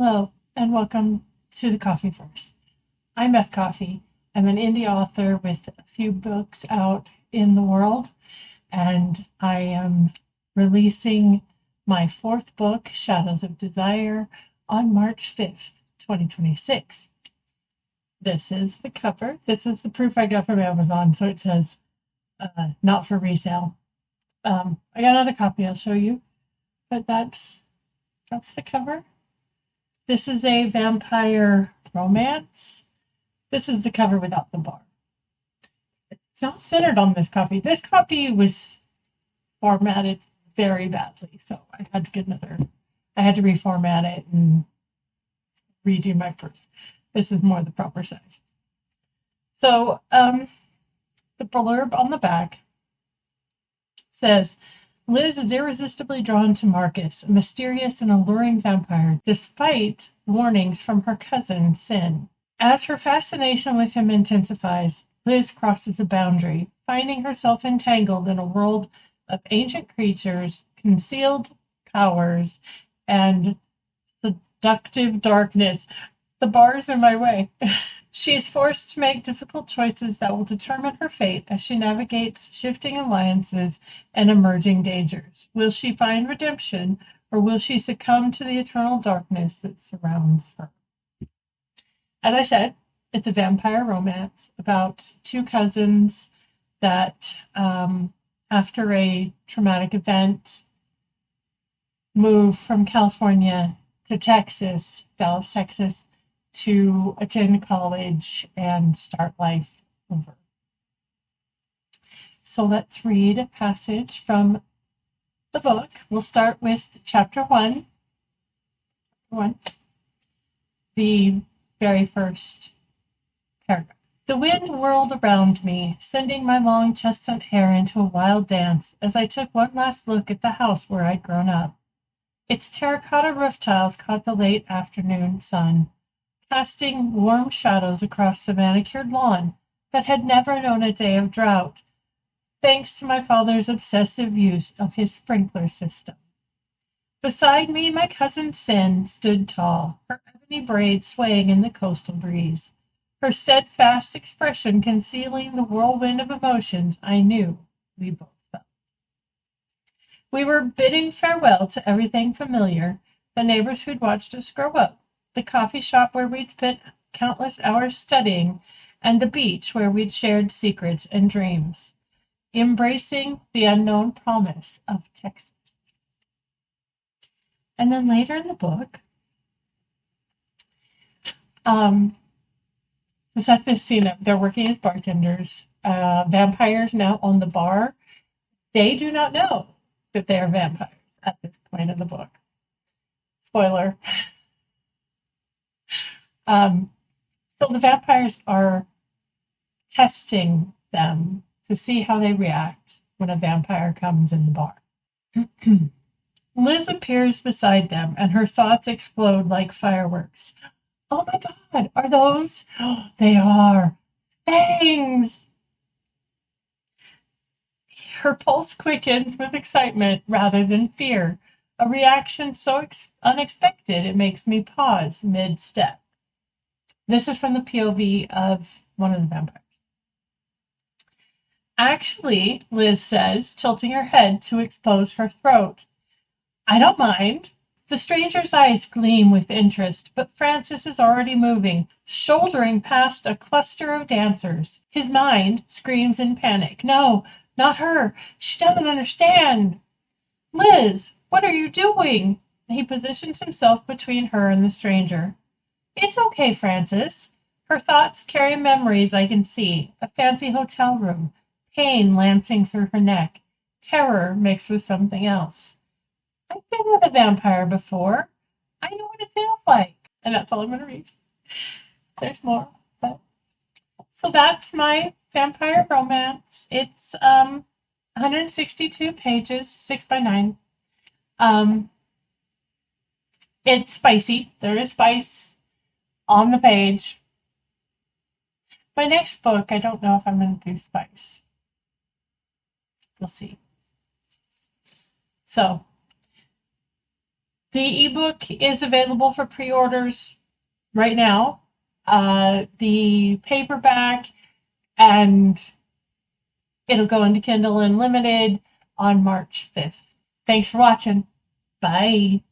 Hello, and welcome to the Coffee Verse. I'm Beth Coffee. I'm an indie author with a few books out in the world, and I am releasing my fourth book, Shadows of Desire, on March 5th, 2026. This is the cover. This is the proof I got from Amazon, so it says not for resale. I got another copy I'll show you, but that's the cover. This is a vampire romance. This is the cover without the bar. It's not centered on this copy. This copy was formatted very badly, so I had to reformat it and redo my proof. This is more the proper size. So the blurb on the back says, Liz is irresistibly drawn to Marcus, a mysterious and alluring vampire, despite warnings from her cousin, Sin. As her fascination with him intensifies, Liz crosses a boundary, finding herself entangled in a world of ancient creatures, concealed powers, and seductive darkness. The bar's in my way. She is forced to make difficult choices that will determine her fate as she navigates shifting alliances and emerging dangers. Will she find redemption, or will she succumb to the eternal darkness that surrounds her? As I said, it's a vampire romance about two cousins that, after a traumatic event, move from California to Texas, Dallas, Texas, to attend college and start life over. So let's read a passage from the book. We'll start with chapter 1. The very first paragraph. The wind whirled around me, sending my long chestnut hair into a wild dance as I took one last look at the house where I'd grown up. Its terracotta roof tiles caught the late afternoon sun, casting warm shadows across the manicured lawn that had never known a day of drought, thanks to my father's obsessive use of his sprinkler system. Beside me, my cousin Sin stood tall, her ebony braids swaying in the coastal breeze, her steadfast expression concealing the whirlwind of emotions I knew we both felt. We were bidding farewell to everything familiar, the neighbors who'd watched us grow up, the coffee shop where we'd spent countless hours studying, and the beach where we'd shared secrets and dreams, embracing the unknown promise of Texas. And then later in the book, to set this scene up, they're working as bartenders. Vampires now own the bar. They do not know that they are vampires at this point in the book. Spoiler. So the vampires are testing them to see how they react when a vampire comes in the bar. Liz appears beside them, and her thoughts explode like fireworks. Oh my God, are those? Oh, they are fangs! Her pulse quickens with excitement rather than fear, a reaction so unexpected it makes me pause mid-step. This is from the POV of one of the vampires. Actually, Liz says, tilting her head to expose her throat. I don't mind. The stranger's eyes gleam with interest, but Francis is already moving, shouldering past a cluster of dancers. His mind screams in panic. No, not her. She doesn't understand. Liz, what are you doing? He positions himself between her and the stranger. It's okay, Francis. Her thoughts carry memories I can see. A fancy hotel room, pain lancing through her neck, terror mixed with something else. I've been with a vampire before. I know what it feels like. And that's all I'm going to read. There's more. But... So that's my vampire romance. It's 162 pages, 6x9. It's spicy. There is spice on the page. My next book, I don't know if I'm going to do spice. We'll see. So, The ebook is available for pre-orders right now. The paperback, and it'll go into Kindle Unlimited on March 5th. Thanks for watching. Bye.